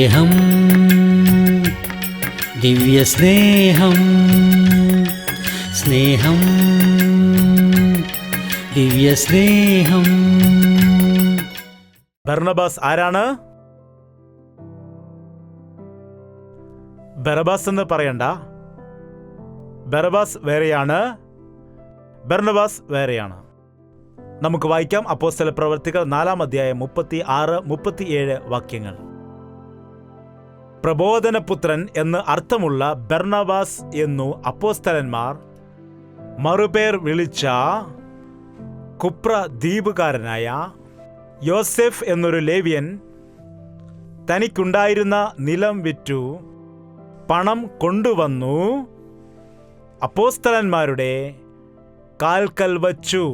സ്നേഹം, ദിവ്യസ്നേഹം, സ്നേഹം, ദിവ്യസ്നേഹം. ബർന്നബാസ് ആരാണ്? ബറബാസ് എന്ന് പറയണ്ട. ബറബാസ് വേറെയാണ്, ബർന്നബാസ് വേറെയാണ്. നമുക്ക് വായിക്കാം അപ്പോസ്തലപ്രവർത്തികൾ 4-ാം അധ്യായം 36-37 വാക്യങ്ങൾ. പ്രബോധനപുത്രൻ എന്ന് അർത്ഥമുള്ള ബർന്നബാസ് എന്നു അപ്പോസ്തലന്മാർ മറുപേർ വിളിച്ച കുപ്ര ദ്വീപുകാരനായ യോസെഫ് എന്നൊരു ലേവ്യൻ തനിക്കുണ്ടായിരുന്ന നിലം വിറ്റു പണം കൊണ്ടുവന്നു അപ്പോസ്തലന്മാരുടെ കാൽക്കൽ വച്ചു.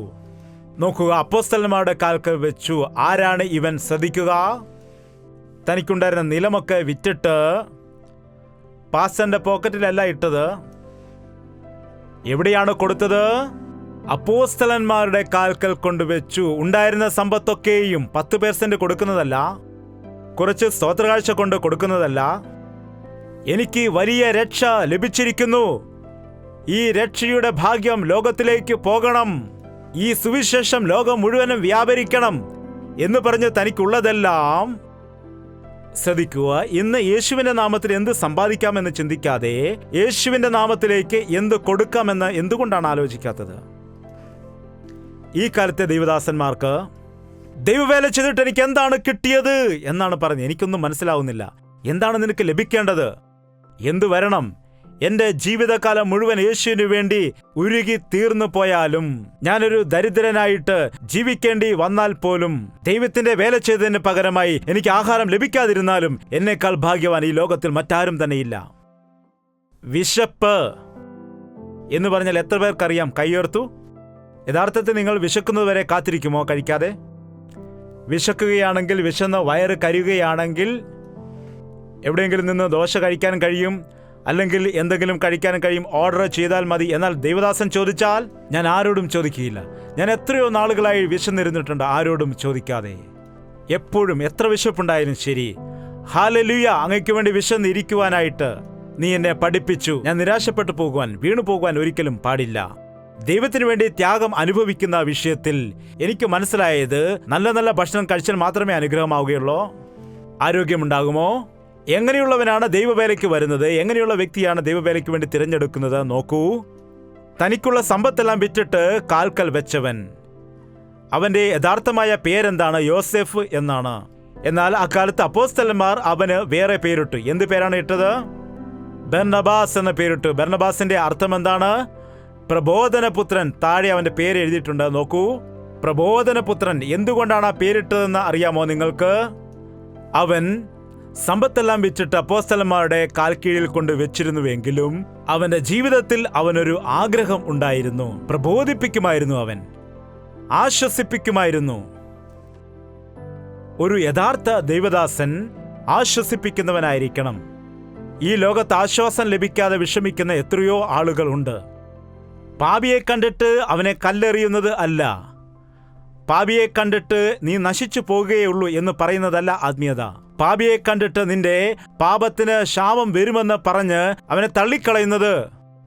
നോക്കുക, അപ്പോസ്തലന്മാരുടെ കാൽക്കൽ വെച്ചു. ആരാണ് ഇവൻ? ശ്രദ്ധിക്കുക. തനിക്കുണ്ടായിരുന്ന നിലമൊക്കെ വിറ്റിട്ട് പാസ്റ്ററിന്റെ പോക്കറ്റിലല്ല ഇട്ടത്. എവിടെയാണ് കൊടുത്തത്? അപ്പോസ്തലന്മാരുടെ കാൽക്കൽ കൊണ്ടുവച്ചു. ഉണ്ടായിരുന്ന സമ്പത്തൊക്കെയും 10% കൊടുക്കുന്നതല്ല, കുറച്ച് സ്തോത്രകാഴ്ച കൊണ്ട് കൊടുക്കുന്നതല്ല. എനിക്ക് വലിയ രക്ഷ ലഭിച്ചിരിക്കുന്നു, ഈ രക്ഷയുടെ ഭാഗ്യം ലോകത്തിലേക്ക് പോകണം, ഈ സുവിശേഷം ലോകം മുഴുവനും വ്യാപരിക്കണം എന്ന് പറഞ്ഞ് തനിക്കുള്ളതെല്ലാം, ശ്രദ്ധിക്കുക, ഇന്ന് യേശുവിന്റെ നാമത്തിൽ എന്ത് സമ്പാദിക്കാമെന്ന് ചിന്തിക്കാതെ യേശുവിന്റെ നാമത്തിലേക്ക് എന്ത് കൊടുക്കാമെന്ന് എന്തുകൊണ്ടാണ് ആലോചിക്കാത്തത്? ഈ കാലത്തെ ദൈവദാസന്മാർക്ക് ദൈവവേല ചെയ്തിട്ട് എനിക്ക് എന്താണ് കിട്ടിയത് എന്നാണ് പറഞ്ഞത്. എനിക്കൊന്നും മനസ്സിലാവുന്നില്ല. എന്താണ് നിനക്ക് ലഭിക്കേണ്ടത്? എന്തു വരണം? എൻ്റെ ജീവിതകാലം മുഴുവൻ യേശുവിന് വേണ്ടി ഉരുകി തീർന്നു പോയാലും, ഞാനൊരു ദരിദ്രനായിട്ട് ജീവിക്കേണ്ടി വന്നാൽ പോലും, ദൈവത്തിന്റെ വേല ചെയ്തതിന് പകരമായി എനിക്ക് ആഹാരം ലഭിക്കാതിരുന്നാലും എന്നേക്കാൾ ഭാഗ്യവാൻ ഈ ലോകത്തിൽ മറ്റാരും തന്നെയില്ല. വിശപ്പ് എന്ന് പറഞ്ഞാൽ എത്ര പേർക്കറിയാം? കൈയോർത്തു. യഥാർത്ഥത്തിൽ നിങ്ങൾ വിശക്കുന്നതുവരെ കാത്തിരിക്കുമോ കഴിക്കാതെ? വിശക്കുകയാണെങ്കിൽ, വിശന്ന് വയറ് കരിയുകയാണെങ്കിൽ എവിടെയെങ്കിലും നിന്ന് ദോശ കഴിക്കാൻ കഴിയും, അല്ലെങ്കിൽ എന്തെങ്കിലും കഴിക്കാൻ കഴിയും, ഓർഡർ ചെയ്താൽ മതി. എന്നാൽ ദൈവദാസൻ ചോദിച്ചാൽ ഞാൻ ആരോടും ചോദിക്കുകയില്ല. ഞാൻ എത്രയോ നാളുകളായി വിശന്നിരുന്നിട്ടുണ്ട്, ആരോടും ചോദിക്കാതെ. എപ്പോഴും എത്ര വിശപ്പുണ്ടായാലും ശരി, ഹല്ലേലൂയ, അങ്ങയ്ക്ക് വേണ്ടി വിശന്നിരിക്കുവാനായിട്ട് നീ എന്നെ പഠിപ്പിച്ചു. ഞാൻ നിരാശപ്പെട്ടു പോകുവാൻ, വീണു പോകുവാൻ ഒരിക്കലും പാടില്ല. ദൈവത്തിന് വേണ്ടി ത്യാഗം അനുഭവിക്കുന്ന വിഷയത്തിൽ എനിക്ക് മനസ്സിലായത്, നല്ല നല്ല ഭക്ഷണം കഴിച്ചാൽ മാത്രമേ അനുഗ്രഹമാവുകയുള്ളൂ. ആരോഗ്യമുണ്ടാകുമോ? എങ്ങനെയുള്ളവനാണ് ദൈവവേലയ്ക്ക് വരുന്നത്? എങ്ങനെയുള്ള വ്യക്തിയാണ് ദൈവവേലയ്ക്ക് വേണ്ടി തിരഞ്ഞെടുക്കുന്നത്? നോക്കൂ, തനിക്കുള്ള സമ്പത്തെല്ലാം വിറ്റിട്ട് കാൽക്കൽ വെച്ചവൻ. അവന്റെ യഥാർത്ഥമായ പേരെന്താണ്? യോസെഫ് എന്നാണ്. എന്നാൽ അക്കാലത്ത് അപ്പോസ്തലന്മാർ അവന് വേറെ പേരിട്ടു. എന്ത് പേരാണ് ഇട്ടത്? ബർന്നബാസ് എന്ന പേരിട്ടു. ബർന്നബാസിന്റെ അർത്ഥം എന്താണ്? പ്രബോധനപുത്രൻ. താഴെ അവന്റെ പേര് എഴുതിയിട്ടുണ്ട്. നോക്കൂ, പ്രബോധനപുത്രൻ. എന്തുകൊണ്ടാണ് ആ പേരിട്ടതെന്ന് അറിയാമോ നിങ്ങൾക്ക്? അവൻ സമ്പത്തെല്ലാം വിറ്റിട്ട് അപ്പോസ്തലന്മാരുടെ കാൽക്കീഴിൽ കൊണ്ട് വെച്ചിരുന്നുവെങ്കിലും അവന്റെ ജീവിതത്തിൽ അവനൊരു ആഗ്രഹം ഉണ്ടായിരുന്നു. പ്രബോധിപ്പിക്കുമായിരുന്നു, അവൻ ആശ്വസിപ്പിക്കുമായിരുന്നു. ഒരു യഥാർത്ഥ ദൈവദാസൻ ആശ്വസിപ്പിക്കുന്നവനായിരിക്കണം. ഈ ലോകത്ത് ആശ്വാസം ലഭിക്കാതെ വിഷമിക്കുന്ന എത്രയോ ആളുകൾ ഉണ്ട്. പാപിയെ കണ്ടിട്ട് അവനെ കല്ലെറിയുന്നത് അല്ല, പാപിയെ കണ്ടിട്ട് നീ നശിച്ചു പോകുകയുള്ളൂ എന്ന് പറയുന്നതല്ല ആത്മീയത. പാപിയെ കണ്ടിട്ട് നിന്റെ പാപത്തിന് ശാപം വരുമെന്ന് പറഞ്ഞ് അവനെ തള്ളിക്കളയുന്നത്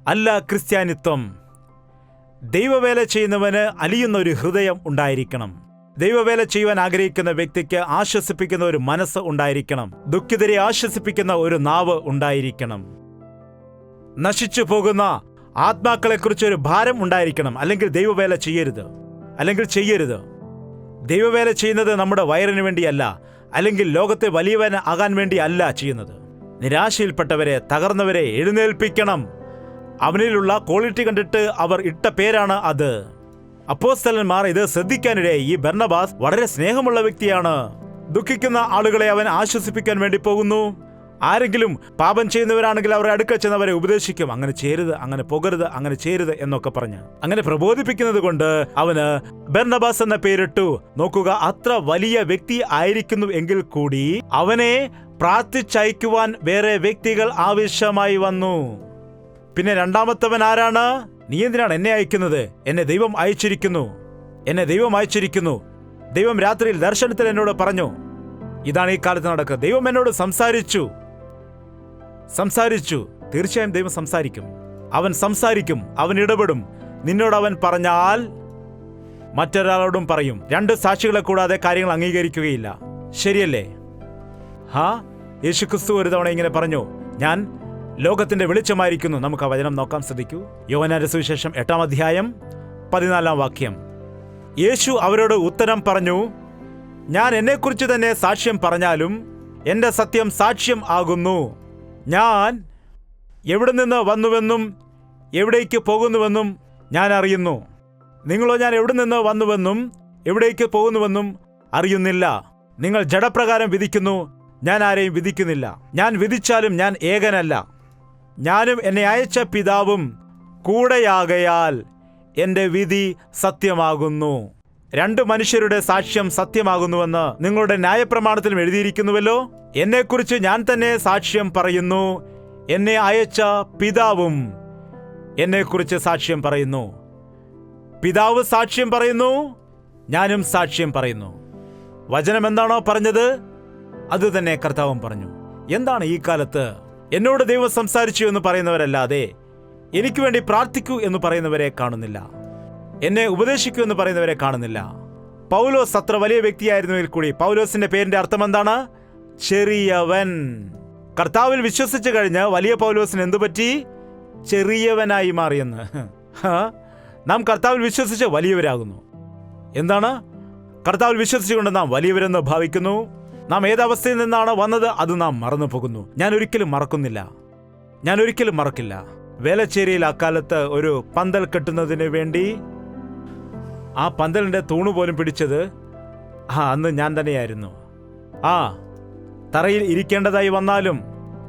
അല്ല ക്രിസ്ത്യാനിത്വം. ദൈവവേല ചെയ്യുന്നവന് അലിയുന്ന ഒരു ഹൃദയം ഉണ്ടായിരിക്കണം. ദൈവവേല ചെയ്യുവാൻ ആഗ്രഹിക്കുന്ന വ്യക്തിക്ക് ആശ്വസിപ്പിക്കുന്ന ഒരു മനസ്സ് ഉണ്ടായിരിക്കണം. ദുഃഖിതരെ ആശ്വസിപ്പിക്കുന്ന ഒരു നാവ് ഉണ്ടായിരിക്കണം. നശിച്ചു പോകുന്ന ആത്മാക്കളെക്കുറിച്ച് ഒരു ഭാരം ഉണ്ടായിരിക്കണം. അല്ലെങ്കിൽ ദൈവവേല ചെയ്യരുത്. ദൈവവേല ചെയ്യുന്നത് നമ്മുടെ വയറിന് വേണ്ടിയല്ല, അല്ലെങ്കിൽ ലോകത്തെ വലിയവൻ ആകാൻ വേണ്ടി അല്ല ചെയ്യുന്നത്. നിരാശയിൽപ്പെട്ടവരെ, തകർന്നവരെ എഴുന്നേൽപ്പിക്കണം. അവനിലുള്ള ക്വാളിറ്റി കണ്ടിട്ട് അവർ ഇട്ട പേരാണ് അത്. അപ്പോസ്തലന്മാർ ഇത് ശ്രദ്ധിക്കാനിടയായി. ഈ ബർന്നബാസ് വളരെ സ്നേഹമുള്ള വ്യക്തിയാണ്. ദുഃഖിക്കുന്ന ആളുകളെ അവൻ ആശ്വസിപ്പിക്കാൻ വേണ്ടി പോകുന്നു. ആരെങ്കിലും പാപം ചെയ്യുന്നവരാണെങ്കിൽ അവരെ അടുക്കൽ ചെന്നവരെ ഉപദേശിക്കും. അങ്ങനെ ചെയ്യരുത്, അങ്ങനെ പോകരുത്, അങ്ങനെ ചെയ്യരുത് എന്നൊക്കെ പറഞ്ഞ് അങ്ങനെ പ്രബോധിപ്പിക്കുന്നത് കൊണ്ട് അവന് ബർന്നബാസ് എന്ന പേരിട്ടു. നോക്കുക, അത്ര വലിയ വ്യക്തി ആയിരിക്കുന്നു എങ്കിൽ കൂടി അവനെ പ്രാർത്ഥിച്ചയക്കുവാൻ വേറെ വ്യക്തികൾ ആവശ്യമായി വന്നു. പിന്നെ രണ്ടാമത്തവൻ ആരാണ്? നീ എന്തിനാണ് എന്നെ അയക്കുന്നത്? എന്നെ ദൈവം അയച്ചിരിക്കുന്നു. ദൈവം രാത്രിയിൽ ദർശനത്തിൽ എന്നോട് പറഞ്ഞു, ഇതാണ് ഈ കാലത്ത് നടക്കുന്നത്. ദൈവം എന്നോട് സംസാരിച്ചു. തീർച്ചയായും ദൈവം സംസാരിക്കും. അവൻ സംസാരിക്കും, അവൻ ഇടപെടും. നിന്നോട് അവൻ പറഞ്ഞാൽ മറ്റൊരാളോടും പറയും. 2 സാക്ഷികളെ കൂടാതെ കാര്യങ്ങൾ അംഗീകരിക്കുകയില്ല. ശരിയല്ലേ? യേശുക്രിസ്തു ഒരു തവണ ഇങ്ങനെ പറഞ്ഞു, ഞാൻ ലോകത്തിന്റെ വെളിച്ചമായിരിക്കുന്നു. നമുക്ക് ആ വചനം നോക്കാം, ശ്രദ്ധിക്കൂ. യോഹന്നാന്റെ സുവിശേഷം 8-ാം അധ്യായം 14-ാം വാക്യം. യേശു അവരോട് ഉത്തരം പറഞ്ഞു, ഞാൻ എന്നെക്കുറിച്ച് തന്നെ സാക്ഷ്യം പറഞ്ഞാലും എൻ്റെ സത്യം സാക്ഷ്യം ആകുന്നു. ഞാൻ എവിടെ നിന്ന് വന്നുവെന്നും എവിടേക്ക് പോകുന്നുവെന്നും ഞാൻ അറിയുന്നു. നിങ്ങളോ ഞാൻ എവിടെ നിന്ന് വന്നുവെന്നും എവിടേക്ക് പോകുന്നുവെന്നും അറിയുന്നില്ല. നിങ്ങൾ ജഡപ്രകാരം വിധിക്കുന്നു, ഞാൻ ആരെയും വിധിക്കുന്നില്ല. ഞാൻ വിധിച്ചാലും ഞാൻ ഏകനല്ല. ഞാനും എന്നെ അയച്ച പിതാവും കൂടെയാകയാൽ എൻ്റെ വിധി സത്യമാകുന്നു. 2 മനുഷ്യരുടെ സാക്ഷ്യം സത്യമാകുന്നുവെന്ന് നിങ്ങളുടെ ന്യായപ്രമാണത്തിലും എഴുതിയിരിക്കുന്നുവല്ലോ. എന്നെക്കുറിച്ച് ഞാൻ തന്നെ സാക്ഷ്യം പറയുന്നു. എന്നെ അയച്ച പിതാവും എന്നെക്കുറിച്ച് സാക്ഷ്യം പറയുന്നു. പിതാവ് സാക്ഷ്യം പറയുന്നു, ഞാനും സാക്ഷ്യം പറയുന്നു. വചനം എന്താണോ പറഞ്ഞത് അത് തന്നെ കർത്താവും പറഞ്ഞു. എന്താണ് ഈ കാലത്ത് എന്നോട് ദൈവം സംസാരിച്ചു എന്ന് പറയുന്നവരല്ലാതെ എനിക്ക് വേണ്ടി പ്രാർത്ഥിക്കൂ എന്ന് പറയുന്നവരെ കാണുന്നില്ല. എന്നെ ഉപദേശിക്കൂ എന്ന് പറയുന്നവരെ കാണുന്നില്ല. പൗലോസ് അത്ര വലിയ വ്യക്തിയായിരുന്നെങ്കിൽ കൂടി പൗലോസിന്റെ പേരിന്റെ അർത്ഥം എന്താണ്? ചെറിയവൻ. കർത്താവിൽ വിശ്വസിച്ചു കഴിഞ്ഞ് വലിയ പൗലോസിന് എന്തു പറ്റി? ചെറിയവനായി മാറിയെന്ന്. നാം കർത്താവിൽ വിശ്വസിച്ച് വലിയവരാകുന്നു. എന്താണ്? കർത്താവിൽ വിശ്വസിച്ചുകൊണ്ട് നാം വലിയവരെന്ന് ഭാവിക്കുന്നു. നാം ഏതവസ്ഥയിൽ നിന്നാണ് വന്നത് അത് നാം മറന്നു പോകുന്നു. ഞാൻ ഒരിക്കലും മറക്കില്ല. വേലച്ചേരിയിൽ അക്കാലത്ത് ഒരു പന്തൽ കെട്ടുന്നതിന് വേണ്ടി ആ പന്തലിന്റെ തൂണുപോലും പിടിച്ചത് അന്ന് ഞാൻ തന്നെയായിരുന്നു. തറയിൽ ഇരിക്കേണ്ടതായി വന്നാലും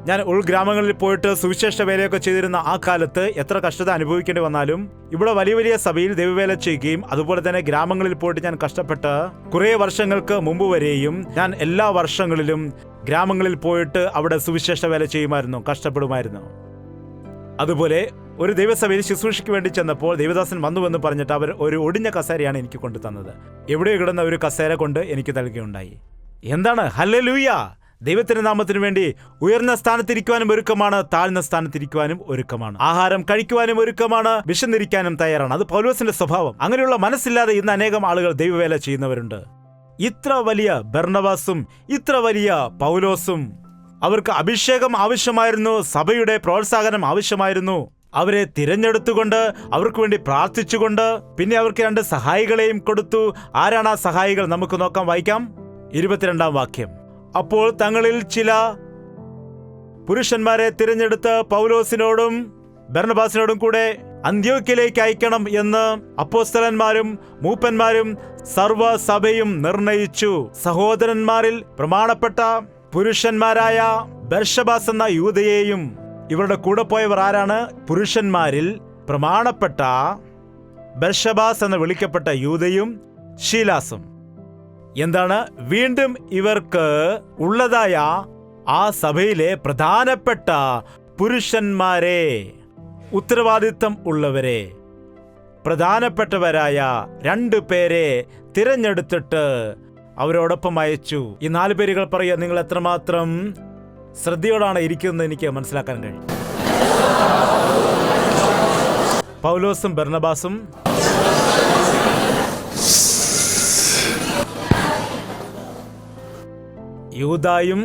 ഞാൻ ഉൾഗ്രാമങ്ങളിൽ പോയിട്ട് സുവിശേഷ വേലയൊക്കെ ചെയ്തിരുന്ന ആ കാലത്ത് എത്ര കഷ്ടത അനുഭവിക്കേണ്ടി വന്നാലും ഇവിടെ വലിയ വലിയ സഭയിൽ ദൈവവേല ചെയ്യുകയും അതുപോലെ തന്നെ ഗ്രാമങ്ങളിൽ പോയിട്ട് ഞാൻ കഷ്ടപ്പെട്ട് കുറേ വർഷങ്ങൾക്ക് മുമ്പ് വരെയും ഞാൻ എല്ലാ വർഷങ്ങളിലും ഗ്രാമങ്ങളിൽ പോയിട്ട് അവിടെ സുവിശേഷ വേല ചെയ്യുമായിരുന്നു, കഷ്ടപ്പെടുമായിരുന്നു. അതുപോലെ ഒരു ദൈവസഭയിൽ ശുശ്രൂഷയ്ക്ക് വേണ്ടി ചെന്നപ്പോൾ ദേവദാസൻ വന്നുവെന്ന് പറഞ്ഞിട്ട് അവർ ഒരു ഒടിഞ്ഞ കസേരയാണ് എനിക്ക് കൊണ്ടു തന്നത്. എവിടെയോ കിടന്ന ഒരു കസേര കൊണ്ട് എനിക്ക് നൽകുകയുണ്ടായി. എന്താണ്? ഹല്ലേലൂയ! ദൈവത്തിന്റെ നാമത്തിനു വേണ്ടി ഉയർന്ന സ്ഥാനത്തിരിക്കുവാനും ഒരുക്കമാണ്, താഴ്ന്ന സ്ഥാനത്തിരിക്കുവാനും ഒരുക്കമാണ്. ആഹാരം കഴിക്കുവാനും ഒരുക്കമാണ്, വിശന്നിരിക്കാനും തയ്യാറാണ്. അത് പൗലോസിന്റെ സ്വഭാവം. അങ്ങനെയുള്ള മനസ്സില്ലാതെ ഇന്ന് അനേകം ആളുകൾ ദൈവവേല ചെയ്യുന്നവരുണ്ട്. ഇത്ര വലിയ ബർന്നബാസും ഇത്ര വലിയ പൗലോസും അവർക്ക് അഭിഷേകം ആവശ്യമായിരുന്നു, സഭയുടെ പ്രോത്സാഹനം ആവശ്യമായിരുന്നു. അവരെ തിരഞ്ഞെടുത്തുകൊണ്ട് അവർക്ക് വേണ്ടി പ്രാർത്ഥിച്ചുകൊണ്ട് പിന്നെ അവർക്ക് 2 സഹായികളെയും കൊടുത്തു. ആരാണ് ആ സഹായികൾ? നമുക്ക് നോക്കാം, വായിക്കാം. 22-ാം വാക്യം. അപ്പോൾ തങ്ങളിൽ ചില പുരുഷന്മാരെ തിരഞ്ഞെടുത്ത് പൗലോസിനോടും ബർന്നബാസിനോടും കൂടെ അന്ത്യോക്യയിലേക്ക് അയക്കണം എന്ന് അപ്പോസ്തലന്മാരും മൂപ്പന്മാരും സർവ്വസഭയും നിർണയിച്ചു. സഹോദരന്മാരിൽ പ്രമാണപ്പെട്ട പുരുഷന്മാരായ ബർശബാസ് എന്ന യൂദയെയും ഇവരുടെ കൂടെ പോയവർ ആരാണ്? പുരുഷന്മാരിൽ പ്രമാണപ്പെട്ട ബർശബാസ് എന്ന് വിളിക്കപ്പെട്ട യൂദയും ശീലാസും. എന്താണ്? വീണ്ടും ഇവർക്ക് ഉള്ളതായ ആ സഭയിലെ പ്രധാനപ്പെട്ട പുരുഷന്മാരെ, ഉത്തരവാദിത്തം ഉള്ളവരെ, പ്രധാനപ്പെട്ടവരായ 2 പേരെ തിരഞ്ഞെടുത്തിട്ട് അവരോടൊപ്പം അയച്ചു. ഈ 4 പേരുകൾ പറയുക. നിങ്ങൾ എത്രമാത്രം ശ്രദ്ധയോടാണ് ഇരിക്കുന്നത് എനിക്ക് മനസ്സിലാക്കാൻ കഴിയും. പൗലോസും ബർന്നബാസും യൂദായും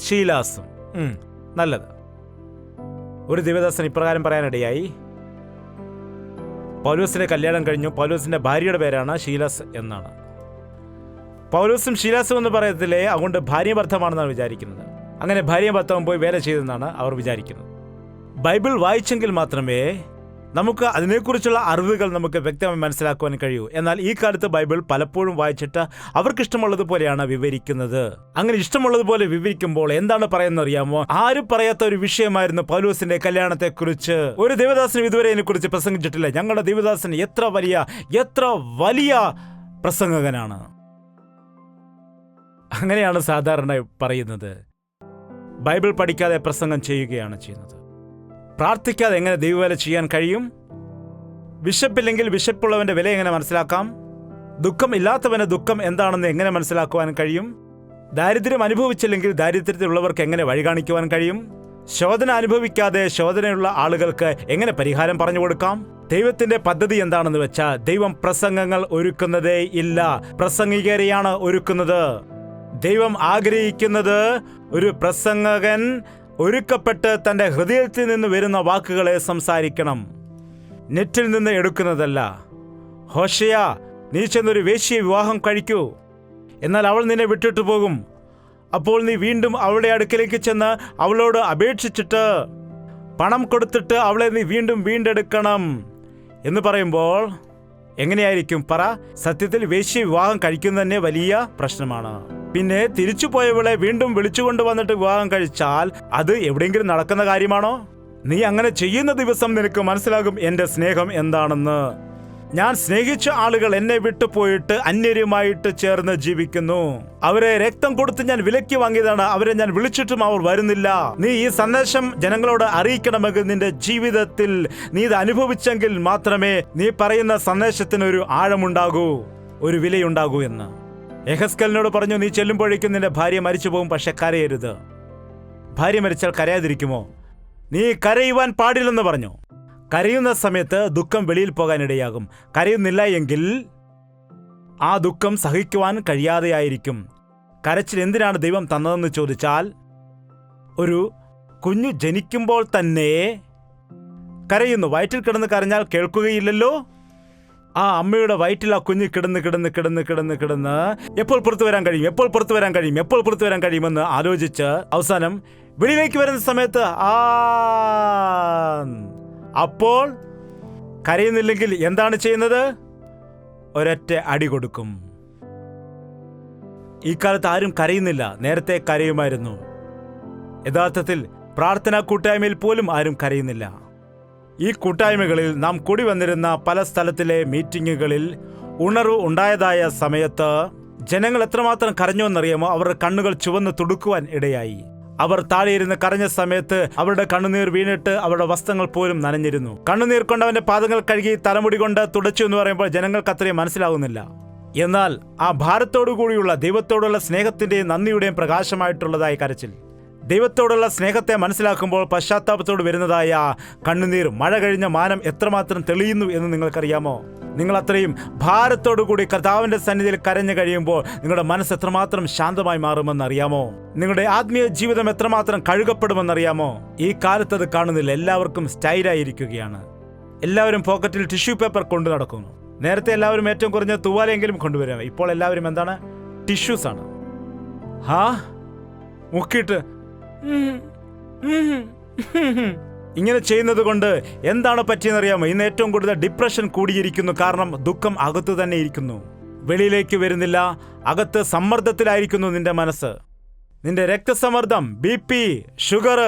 ശീലാസും. നല്ലത്. ഒരു ദൈവദാസൻ ഇപ്രകാരം പറയാനിടയായി. പൗലോസിന്റെ കല്യാണം കഴിഞ്ഞു. പൗലോസിന്റെ ഭാര്യയുടെ പേരാണ് ശീലാസ് എന്നാണ്. പൗലോസും ശീലാസും എന്ന് പറയത്തില്ലേ, അതുകൊണ്ട് ഭാര്യഭർത്തമാണെന്നാണ് വിചാരിക്കുന്നത്. അങ്ങനെ ഭാര്യഭർത്താവും പോയി വേല ചെയ്തെന്നാണ് അവർ വിചാരിക്കുന്നത്. ബൈബിൾ വായിച്ചെങ്കിൽ മാത്രമേ നമുക്ക് അതിനെക്കുറിച്ചുള്ള അറിവുകൾ നമുക്ക് വ്യക്തമായി മനസ്സിലാക്കുവാൻ കഴിയൂ. എന്നാൽ ഈ കാലത്ത് ബൈബിൾ പലപ്പോഴും വായിച്ചിട്ട് അവർക്കിഷ്ടമുള്ളതുപോലെയാണ് വിവരിക്കുന്നത്. അങ്ങനെ ഇഷ്ടമുള്ളതുപോലെ വിവരിക്കുമ്പോൾ എന്താണ് പറയുന്നത് അറിയാമോ? ആരും പറയാത്ത ഒരു വിഷയമായിരുന്നു പൗലോസിന്റെ കല്യാണത്തെക്കുറിച്ച്. ഒരു ദേവദാസനും ഇതുവരെ ഇതിനെക്കുറിച്ച് പ്രസംഗിച്ചിട്ടില്ല. ഞങ്ങളുടെ ദേവദാസൻ എത്ര വലിയ പ്രസംഗകനാണ്. അങ്ങനെയാണ് സാധാരണ പറയുന്നത്. ബൈബിൾ പഠിക്കാതെ പ്രസംഗം ചെയ്യുകയാണ് ചെയ്യുന്നത്. പ്രാർത്ഥിക്കാതെ എങ്ങനെ ദൈവവേല ചെയ്യാൻ കഴിയും? വിശപ്പില്ലെങ്കിൽ വിശപ്പുള്ളവന്റെ വില എങ്ങനെ മനസ്സിലാക്കാം? ദുഃഖം ഇല്ലാത്തവന് ദുഃഖം എന്താണെന്ന് എങ്ങനെ മനസ്സിലാക്കുവാൻ കഴിയും? ദാരിദ്ര്യം അനുഭവിച്ചില്ലെങ്കിൽ ദാരിദ്ര്യത്തിലുള്ളവർക്ക് എങ്ങനെ വഴി കാണിക്കുവാൻ കഴിയും? ശോധന അനുഭവിക്കാതെ ശോധനയുള്ള ആളുകൾക്ക് എങ്ങനെ പരിഹാരം പറഞ്ഞു കൊടുക്കാം? ദൈവത്തിന്റെ പദ്ധതി എന്താണെന്ന് വെച്ചാൽ ദൈവം പ്രസംഗങ്ങൾ ഒരുക്കുന്നതേ ഇല്ല, പ്രസംഗികരെയാണ് ഒരുക്കുന്നത്. ദൈവം ആഗ്രഹിക്കുന്നത് ഒരു പ്രസംഗകൻ ഒരുക്കപ്പെട്ട് തന്റെ ഹൃദയത്തിൽ നിന്ന് വരുന്ന വാക്കുകളെ സംസാരിക്കണം, നെറ്റിൽ നിന്ന് എടുക്കുന്നതല്ല. ഹോശയ, നീ ചെന്നൊരു വേശ്യയെ വിവാഹം കഴിക്കൂ, എന്നാൽ അവൾ നിന്നെ വിട്ടിട്ട് പോകും. അപ്പോൾ നീ വീണ്ടും അവളുടെ അടുക്കലേക്ക് ചെന്ന് അവളോട് അപേക്ഷിച്ചിട്ട് പണം കൊടുത്തിട്ട് അവളെ നീ വീണ്ടും വീണ്ടെടുക്കണം എന്ന് പറയുമ്പോൾ എങ്ങനെയായിരിക്കും പറ? സത്യത്തിൽ വേശ്യ വിവാഹം കഴിക്കുന്നത് തന്നെ വലിയ പ്രശ്നമാണ്. പിന്നെ തിരിച്ചു പോയവളെ വീണ്ടും വിളിച്ചുകൊണ്ട് വന്നിട്ട് വിവാഹം കഴിച്ചാൽ അത് എവിടെയെങ്കിലും നടക്കുന്ന കാര്യമാണോ? നീ അങ്ങനെ ചെയ്യുന്ന ദിവസം നിനക്ക് മനസ്സിലാകും എന്റെ സ്നേഹം എന്താണെന്ന്. ഞാൻ സ്നേഹിച്ച ആളുകൾ എന്നെ വിട്ടുപോയിട്ട് അന്യരുമായിട്ട് ചേർന്ന് ജീവിക്കുന്നു. അവരെ രക്തം കൊടുത്ത് ഞാൻ വിലയ്ക്ക് വാങ്ങിയതാണ്. അവരെ ഞാൻ വിളിച്ചിട്ടും അവർ വരുന്നില്ല. നീ ഈ സന്ദേശം ജനങ്ങളോട് അറിയിക്കണമെങ്കിൽ നിന്റെ ജീവിതത്തിൽ നീ ഇത് അനുഭവിച്ചെങ്കിൽ മാത്രമേ നീ പറയുന്ന സന്ദേശത്തിന് ഒരു ആഴമുണ്ടാകൂ, ഒരു വിലയുണ്ടാകൂ എന്ന്. യെഹെസ്കേലിനോട് പറഞ്ഞു, നീ ചെല്ലുമ്പോഴേക്കും നിന്റെ ഭാര്യ മരിച്ചു പോകും, പക്ഷെ കരയരുത്. ഭാര്യ മരിച്ചാൽ കരയാതിരിക്കുമോ? നീ കരയുവാൻ പാടില്ലെന്ന് പറഞ്ഞു. കരയുന്ന സമയത്ത് ദുഃഖം വെളിയിൽ പോകാനിടയാകും. കരയുന്നില്ല എങ്കിൽ ആ ദുഃഖം സഹിക്കുവാൻ കഴിയാതെയായിരിക്കും. കരച്ചിൽ എന്തിനാണ് ദൈവം തന്നതെന്ന് ചോദിച്ചാൽ, ഒരു കുഞ്ഞു ജനിക്കുമ്പോൾ തന്നെ കരയുന്നു. വയറ്റിൽ കിടന്ന് കരഞ്ഞാൽ കേൾക്കുകയില്ലല്ലോ. ആ അമ്മയുടെ വയറ്റിൽ ആ കുഞ്ഞ് കിടന്ന് എപ്പോൾ പുറത്തു വരാൻ കഴിയും, എപ്പോൾ പുറത്തു വരാൻ കഴിയും, എപ്പോൾ പുറത്തു വരാൻ കഴിയുമെന്ന് ആലോചിച്ച് അവസാനം വെളിയിലേക്ക് വരുന്ന സമയത്ത് അപ്പോൾ കരയുന്നില്ലെങ്കിൽ എന്താണ് ചെയ്യുന്നത്? ഒരൊറ്റ അടി കൊടുക്കും. ഈ കാലത്ത് ആരും കരയുന്നില്ല, നേരത്തെ കരയുമായിരുന്നു. യഥാർത്ഥത്തിൽ പ്രാർത്ഥനാ കൂട്ടായ്മയിൽ പോലും ആരും കരയുന്നില്ല. ഈ കൂട്ടായ്മകളിൽ നാം കൂടി വന്നിരുന്ന പല സ്ഥലത്തിലെ മീറ്റിങ്ങുകളിൽ ഉണർവ് ഉണ്ടായതായ സമയത്ത് ജനങ്ങൾ എത്രമാത്രം കരഞ്ഞു എന്നറിയാമോ? അവരുടെ കണ്ണുകൾ ചുവന്ന് തുടുക്കുവാൻ ഇടയായി. അവർ താഴെയിരുന്ന് കരഞ്ഞ സമയത്ത് അവരുടെ കണ്ണുനീർ വീണിട്ട് അവരുടെ വസ്ത്രങ്ങൾ പോലും നനഞ്ഞിരുന്നു. കണ്ണുനീർ കൊണ്ട് അവന്റെ പാദങ്ങൾ കഴുകി തലമുടി കൊണ്ട് തുടച്ചു എന്ന് പറയുമ്പോൾ ജനങ്ങൾക്ക് അത്രയും മനസ്സിലാകുന്നില്ല. എന്നാൽ ആ ഭാരത്തോടു കൂടിയുള്ള ദൈവത്തോടുള്ള സ്നേഹത്തിന്റെയും നന്ദിയുടെയും പ്രകാശമായിട്ടുള്ളതായ കരച്ചിൽ, ദൈവത്തോടുള്ള സ്നേഹത്തെ മനസ്സിലാക്കുമ്പോൾ പശ്ചാത്താപത്തോട് വരുന്നതായ കണ്ണുനീർ, മഴ കഴിഞ്ഞ മാനം എത്രമാത്രം തെളിയുന്നു എന്ന് നിങ്ങൾക്കറിയാമോ? നിങ്ങൾ അത്രയും ഭാരത്തോടുകൂടി കർത്താവിന്റെ സന്നിധിയിൽ കരഞ്ഞു കഴിയുമ്പോൾ നിങ്ങളുടെ മനസ്സ് എത്രമാത്രം ശാന്തമായി മാറുമെന്നറിയാമോ? നിങ്ങളുടെ ആത്മീയ ജീവിതം എത്രമാത്രം കഴുകപ്പെടുമെന്നറിയാമോ? ഈ കാലത്ത് അത് കാണുന്നില്ല. എല്ലാവർക്കും സ്റ്റൈലായിരിക്കുകയാണ്. എല്ലാവരും പോക്കറ്റിൽ ടിഷ്യൂ പേപ്പർ കൊണ്ടു നടക്കുന്നു. നേരത്തെ എല്ലാവരും ഏറ്റവും കുറഞ്ഞ തൂവാലെങ്കിലും കൊണ്ടുവരാം. ഇപ്പോൾ എല്ലാവരും എന്താണ്? ടിഷ്യൂസ് ആണ്. മുക്കിയിട്ട് ഇങ്ങനെ ചെയ്യുന്നത് കൊണ്ട് എന്താണ് പറ്റിയെന്നറിയാമോ? ഇന്ന് ഏറ്റവും കൂടുതൽ ഡിപ്രഷൻ കൂടിയിരിക്കുന്നു. കാരണം ദുഃഖം അകത്ത് തന്നെ ഇരിക്കുന്നു, വെളിയിലേക്ക് വരുന്നില്ല. അകത്ത് സമ്മർദ്ദത്തിലായിരിക്കുന്നു നിന്റെ മനസ്സ്. നിന്റെ രക്തസമ്മർദ്ദം, BP, ഷുഗർ,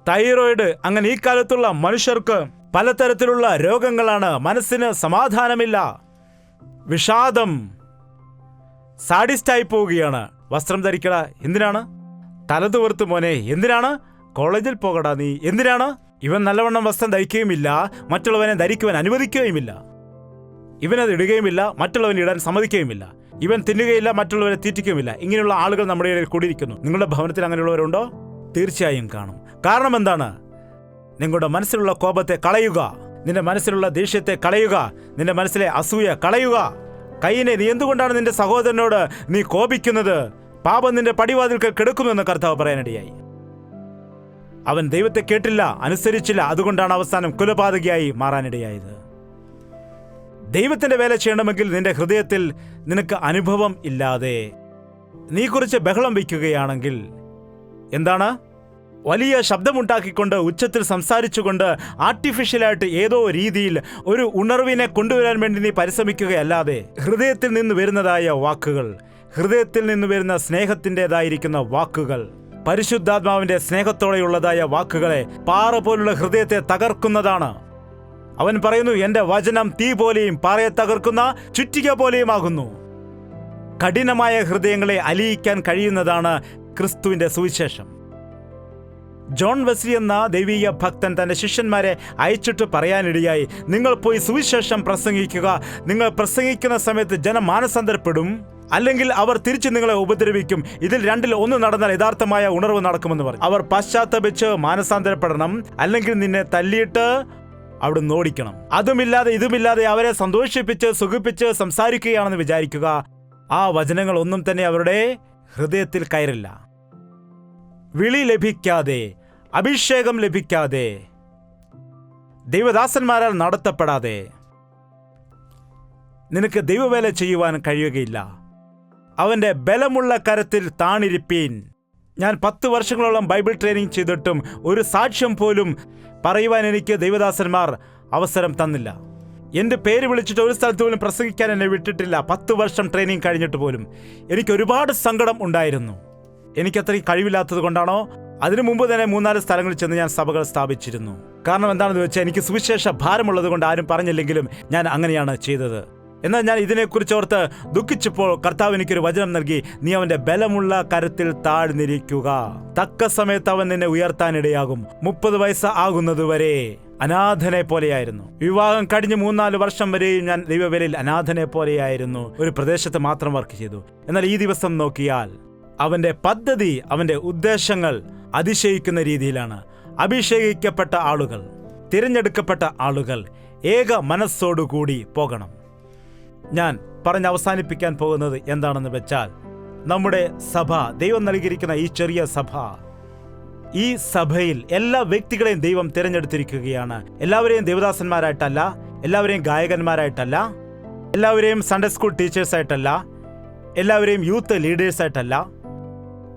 തൈറോയിഡ്, അങ്ങനെ ഈ കാലത്തുള്ള മനുഷ്യർക്ക് പലതരത്തിലുള്ള രോഗങ്ങളാണ്. മനസ്സിന് സമാധാനമില്ല, വിഷാദം, സാഡിസ്റ്റായി പോവുകയാണ്. വസ്ത്രം ധരിക്കട, എന്തിനാണ്? തലതുവർത്ത് മോനെ, എന്തിനാണ്? കോളേജിൽ പോകടാ നീ, എന്തിനാണ്? ഇവൻ നല്ലവണ്ണം വസ്ത്രം ധരിക്കുകയുമില്ല, മറ്റുള്ളവനെ ധരിക്കുവാൻ അനുവദിക്കുകയുമില്ല. ഇവനത് ഇടുകയുമില്ല, മറ്റുള്ളവൻ ഇടാൻ സമ്മതിക്കുകയുമില്ല. ഇവൻ തിന്നുകയില്ല, മറ്റുള്ളവരെ തീറ്റിക്കുകയുമില്ല. ഇങ്ങനെയുള്ള ആളുകൾ നമ്മുടെ ഇടയിൽ കൂടിയിരിക്കുന്നു. നിങ്ങളുടെ ഭവനത്തിൽ അങ്ങനെയുള്ളവരുണ്ടോ? തീർച്ചയായും കാണും. കാരണം എന്താണ്? നിങ്ങളുടെ മനസ്സിലുള്ള കോപത്തെ കളയുക, നിന്റെ മനസ്സിലുള്ള ദേഷ്യത്തെ കളയുക, നിന്റെ മനസ്സിലെ അസൂയ കളയുക. കയ്യിനെ, നീ എന്തുകൊണ്ടാണ് നിന്റെ സഹോദരനോട് നീ കോപിക്കുന്നത്? പാപം നിന്റെ പടിവാതിൽക്കൽ കിടക്കുമെന്ന് കർത്താവ് പറയാനിടയായി. അവൻ ദൈവത്തെ കേട്ടില്ല, അനുസരിച്ചില്ല. അതുകൊണ്ടാണ് അവസാനം കുലപാതകിയായി മാറാനിടയായത്. ദൈവത്തിന്റെ വേല ചെയ്യണമെങ്കിൽ നിന്റെ ഹൃദയത്തിൽ നിനക്ക് അനുഭവം ഇല്ലാതെ നീ കുറിച്ച് ബഹളം വയ്ക്കുകയാണെങ്കിൽ എന്താണ്? വലിയ ശബ്ദമുണ്ടാക്കിക്കൊണ്ട് ഉച്ചത്തിൽ സംസാരിച്ചുകൊണ്ട് ആർട്ടിഫിഷ്യലായിട്ട് ഏതോ രീതിയിൽ ഒരു ഉണർവിനെ കൊണ്ടുവരാൻ വേണ്ടി നീ പരിശ്രമിക്കുകയല്ലാതെ ഹൃദയത്തിൽ നിന്ന് വരുന്നതായ വാക്കുകൾ, ഹൃദയത്തിൽ നിന്ന് വരുന്ന സ്നേഹത്തിൻ്റെതായിരിക്കുന്ന വാക്കുകൾ, പരിശുദ്ധാത്മാവിന്റെ സ്നേഹത്തോടെയുള്ളതായ വാക്കുകളെ പാറ പോലുള്ള ഹൃദയത്തെ തകർക്കുന്നതാണ്. അവൻ പറയുന്നു, എന്റെ വചനം തീ പോലെയും പാറയെ തകർക്കുന്ന ചുറ്റിക പോലെയുമാകുന്നു. കഠിനമായ ഹൃദയങ്ങളെ അലിയിക്കാൻ കഴിയുന്നതാണ് ക്രിസ്തുവിന്റെ സുവിശേഷം. ജോൺ വെസ്ലി എന്ന ദൈവീയ ഭക്തൻ തന്റെ ശിഷ്യന്മാരെ അയച്ചിട്ട് പറയാനിടയായി, നിങ്ങൾ പോയി സുവിശേഷം പ്രസംഗിക്കുക. നിങ്ങൾ പ്രസംഗിക്കുന്ന സമയത്ത് ജനം മാനസാന്തരപ്പെടും. അല്ലെങ്കിൽ അവർ തിരിച്ചു നിങ്ങളെ ഉപദ്രവിക്കും. ഇതിൽ രണ്ടിൽ ഒന്ന് നടന്നാൽ യഥാർത്ഥമായ ഉണർവ് നടക്കുമെന്ന് പറഞ്ഞു. അവർ പശ്ചാത്തപിച്ച് മാനസാന്തരപ്പെടണം, അല്ലെങ്കിൽ നിന്നെ തല്ലിയിട്ട് അവിടുന്ന് ഓടിക്കണം. അതുമില്ലാതെ ഇതുമില്ലാതെ അവരെ സന്തോഷിപ്പിച്ച് സുഖിപ്പിച്ച് സംസാരിക്കുകയാണെന്ന് വിചാരിക്കുക. ആ വചനങ്ങൾ ഒന്നും തന്നെ അവരുടെ ഹൃദയത്തിൽ കയറില്ല. വിളി ലഭിക്കാതെ, അഭിഷേകം ലഭിക്കാതെ, ദൈവദാസന്മാരാൽ നടത്തപ്പെടാതെ നിനക്ക് ദൈവവേല ചെയ്യുവാൻ കഴിയുകയില്ല. അവൻ്റെ ബലമുള്ള കരത്തിൽ താണിരിപ്പീൻ. ഞാൻ 10 വർഷങ്ങളോളം ബൈബിൾ ട്രെയിനിങ് ചെയ്തിട്ടും ഒരു സാക്ഷ്യം പോലും പറയുവാൻ എനിക്ക് ദൈവദാസന്മാർ അവസരം തന്നില്ല. എൻ്റെ പേര് വിളിച്ചിട്ട് ഒരു സ്ഥലത്ത് പോലും പ്രസംഗിക്കാൻ എന്നെ വിട്ടിട്ടില്ല. 10 വർഷം ട്രെയിനിങ് കഴിഞ്ഞിട്ട് പോലും എനിക്ക് ഒരുപാട് സങ്കടം ഉണ്ടായിരുന്നു. എനിക്കത്രയും കഴിവില്ലാത്തത് കൊണ്ടാണോ? അതിനു മുമ്പ് തന്നെ 3-4 സ്ഥലങ്ങളിൽ ചെന്ന് ഞാൻ സഭകൾ സ്ഥാപിച്ചിരുന്നു. കാരണം എന്താണെന്ന് വെച്ചാൽ എനിക്ക് സുവിശേഷ ഭാരമുള്ളത് കൊണ്ട് ആരും പറഞ്ഞില്ലെങ്കിലും ഞാൻ അങ്ങനെയാണ് ചെയ്തത്. എന്നാൽ ഞാൻ ഇതിനെക്കുറിച്ച് ഓർത്ത് ദുഃഖിച്ചപ്പോൾ കർത്താവ് എനിക്കൊരു വചനം നൽകി. നീ അവന്റെ ബലമുള്ള കരത്തിൽ താഴ്ന്നിരിക്കുക. തക്ക സമയത്ത് അവൻ നിന്നെ ഉയർത്താനിടയാകും. 30 വയസ്സ് ആകുന്നതുവരെ അനാഥനെ പോലെയായിരുന്നു. വിവാഹം കഴിഞ്ഞ് 3-4 വർഷം വരെയും ഞാൻ ദൈവവേലയിൽ അനാഥനെ പോലെയായിരുന്നു. ഒരു പ്രദേശത്ത് മാത്രം വർക്ക് ചെയ്തു. എന്നാൽ ഈ ദിവസം നോക്കിയാൽ അവന്റെ പദ്ധതി, അവന്റെ ഉദ്ദേശങ്ങൾ അതിശയിക്കുന്ന രീതിയിലാണ്. അഭിഷേകിക്കപ്പെട്ട ആളുകൾ, തിരഞ്ഞെടുക്കപ്പെട്ട ആളുകൾ ഏക മനസ്സോടുകൂടി പോകണം. ഞാൻ പറഞ്ഞ് അവസാനിപ്പിക്കാൻ പോകുന്നത് എന്താണെന്ന് വെച്ചാൽ, നമ്മുടെ സഭ, ദൈവം നൽകിയിരിക്കുന്ന ഈ ചെറിയ സഭ, ഈ സഭയിൽ എല്ലാ വ്യക്തികളെയും ദൈവം തിരഞ്ഞെടുത്തിരിക്കുകയാണ്. എല്ലാവരെയും ദേവദാസന്മാരായിട്ടല്ല, എല്ലാവരെയും ഗായകന്മാരായിട്ടല്ല, എല്ലാവരെയും സൺഡേ സ്കൂൾ ടീച്ചേഴ്സായിട്ടല്ല, എല്ലാവരെയും യൂത്ത് ലീഡേഴ്സായിട്ടല്ല,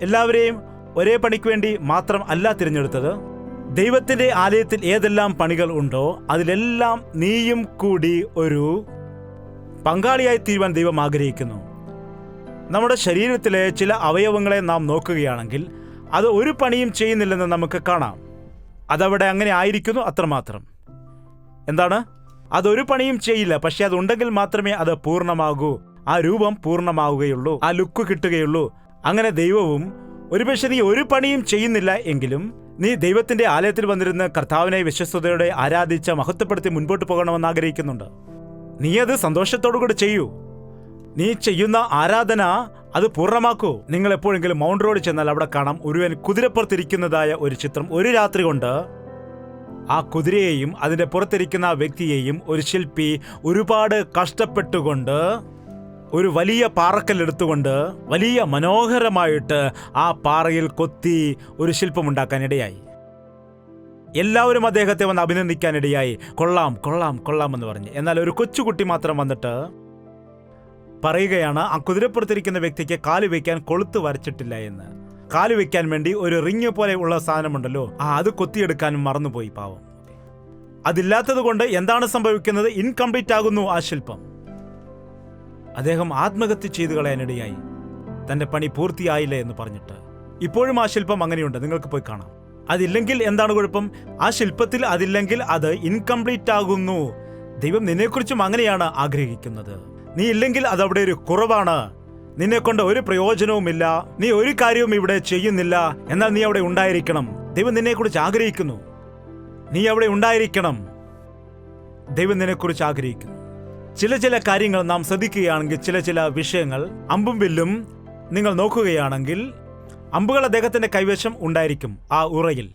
എല്ലാവരെയും ഒരേ പണിക്ക് വേണ്ടി മാത്രം അല്ല തിരഞ്ഞെടുത്തത്. ദൈവത്തിന്റെ ആലയത്തിൽ ഏതെല്ലാം പണികൾ ഉണ്ടോ അതിലെല്ലാം നീയും കൂടി ഒരു പങ്കാളിയായി തീരുവാൻ ദൈവം ആഗ്രഹിക്കുന്നു. നമ്മുടെ ശരീരത്തിലെ ചില അവയവങ്ങളെ നാം നോക്കുകയാണെങ്കിൽ അത് ഒരു പണിയും ചെയ്യുന്നില്ലെന്ന് നമുക്ക് കാണാം. അതവിടെ അങ്ങനെ ആയിരിക്കുന്നു, അത്രമാത്രം. എന്താണ്? അതൊരു പണിയും ചെയ്യില്ല. പക്ഷെ അതുണ്ടെങ്കിൽ മാത്രമേ അത് പൂർണ്ണമാകൂ, ആ രൂപം പൂർണ്ണമാവുകയുള്ളൂ, ആ ലുക്ക് കിട്ടുകയുള്ളൂ. അങ്ങനെ ദൈവവും ഒരുപക്ഷെ നീ ഒരു പണിയും ചെയ്യുന്നില്ല എങ്കിലും നീ ദൈവത്തിന്റെ ആലയത്തിൽ വന്നിരുന്ന് കർത്താവിനെ വിശ്വസ്തയോടെ ആരാധിച്ച് മഹത്വപ്പെടുത്തി മുൻപോട്ട് പോകണമെന്ന് ആഗ്രഹിക്കുന്നുണ്ട്. നീ അത് സന്തോഷത്തോടുകൂടി ചെയ്യൂ. നീ ചെയ്യുന്ന ആരാധന അത് പൂർണ്ണമാക്കൂ. നിങ്ങൾ എപ്പോഴെങ്കിലും മൗണ്ട് റോഡ് ചെന്നാൽ അവിടെ കാണാം ഒരുവൻ കുതിരപ്പുറത്തിരിക്കുന്നതായ ഒരു ചിത്രം. ഒരു രാത്രി കൊണ്ട് ആ കുതിരയെയും അതിന്റെ പുറത്തിരിക്കുന്ന വ്യക്തിയെയും ഒരു ശില്പി ഒരുപാട് കഷ്ടപ്പെട്ടുകൊണ്ട് ഒരു വലിയ പാറക്കല്ലെടുത്തുകൊണ്ട് വലിയ മനോഹരമായിട്ട് ആ പാറയിൽ കൊത്തി ഒരു ശില്പമുണ്ടാക്കാനിടയായി. എല്ലാവരും അദ്ദേഹത്തെ വന്ന് അഭിനന്ദിക്കാനിടയായി. കൊള്ളാം കൊള്ളാം കൊള്ളാം എന്ന് പറഞ്ഞ്. എന്നാൽ ഒരു കൊച്ചുകുട്ടി മാത്രം വന്നിട്ട് പറയുകയാണ്, ആ കുതിരപ്പുറത്തിരിക്കുന്ന വ്യക്തിക്ക് കാല് വയ്ക്കാൻ കൊളുത്ത് വരച്ചിട്ടില്ല എന്ന്. കാല് വയ്ക്കാൻ വേണ്ടി ഒരു റിങ് പോലെ ഉള്ള സാധനമുണ്ടല്ലോ, അത് കൊത്തിയെടുക്കാനും മറന്നുപോയി പാവം. അതില്ലാത്തത് കൊണ്ട് എന്താണ് സംഭവിക്കുന്നത്? ഇൻകംപ്ലീറ്റ് ആകുന്നു ആ ശില്പം. അദ്ദേഹം ആത്മഹത്യ ചെയ്തു കളയാനിടയായി, തന്റെ പണി പൂർത്തിയായില്ല എന്ന് പറഞ്ഞിട്ട്. ഇപ്പോഴും ആ ശില്പം അങ്ങനെയുണ്ട്, നിങ്ങൾക്ക് പോയി കാണാം. അതില്ലെങ്കിൽ എന്താണ് കുഴപ്പം? ആ ശില്പത്തിൽ അതില്ലെങ്കിൽ അത് ഇൻകംപ്ലീറ്റ് ആകുന്നു. ദൈവം നിന്നെക്കുറിച്ചും അങ്ങനെയാണ് ആഗ്രഹിക്കുന്നത്. നീ ഇല്ലെങ്കിൽ അതവിടെ ഒരു കുറവാണ്. നിന്നെ കൊണ്ട് ഒരു പ്രയോജനവുമില്ല, നീ ഒരു കാര്യവും ഇവിടെ ചെയ്യുന്നില്ല. എന്നാൽ നീ അവിടെ ഉണ്ടായിരിക്കണം. ദൈവം നിന്നെക്കുറിച്ച് ആഗ്രഹിക്കുന്നു. നീ അവിടെ ഉണ്ടായിരിക്കണം. ദൈവം നിന്നെക്കുറിച്ച് ആഗ്രഹിക്കുന്നു. ചില കാര്യങ്ങൾ നാം ശ്രദ്ധിക്കുകയാണെങ്കിൽ, ചില വിഷയങ്ങൾ, അമ്പും വില്ലും നിങ്ങൾ നോക്കുകയാണെങ്കിൽ, അമ്പുകൾ അദ്ദേഹത്തിന്റെ കൈവശം ഉണ്ടായിരിക്കും. ആ ഉറയിൽ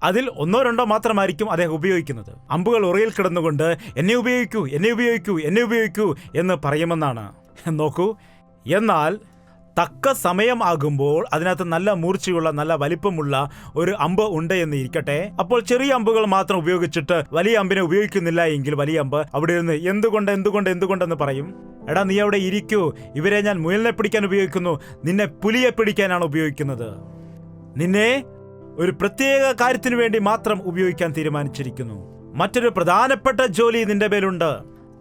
അതിൽ 1-2 മാത്രമായിരിക്കും അദ്ദേഹം ഉപയോഗിക്കുന്നത്. അമ്പുകൾ ഉറയിൽ കിടന്നുകൊണ്ട് എന്നെ ഉപയോഗിക്കൂ, എന്നെ ഉപയോഗിക്കൂ, എന്നെ ഉപയോഗിക്കൂ എന്ന് പറയുമെന്നാണ്. നോക്കൂ, എന്നാൽ തക്ക സമയം ആകുമ്പോൾ അതിനകത്ത് നല്ല മൂർച്ചയുള്ള നല്ല വലിപ്പമുള്ള ഒരു അമ്പ് ഉണ്ട് എന്ന് ഇരിക്കട്ടെ. അപ്പോൾ ചെറിയ അമ്പുകൾ മാത്രം ഉപയോഗിച്ചിട്ട് വലിയ അമ്പിനെ ഉപയോഗിക്കുന്നില്ല എങ്കിൽ വലിയ അമ്പ് അവിടെ ഇരുന്ന് എന്തുകൊണ്ടെന്ന് പറയും. എടാ, നീ അവിടെ ഇരിക്കൂ, ഇവരെ ഞാൻ മുയലിനെ പിടിക്കാൻ ഉപയോഗിക്കുന്നു, നിന്നെ പുലിയെ പിടിക്കാനാണ് ഉപയോഗിക്കുന്നത്. നിന്നെ ഒരു പ്രത്യേക കാര്യത്തിന് വേണ്ടി മാത്രം ഉപയോഗിക്കാൻ തീരുമാനിച്ചിരിക്കുന്നു. മറ്റൊരു പ്രധാനപ്പെട്ട ജോലി നിന്റെ മേലുണ്ട്.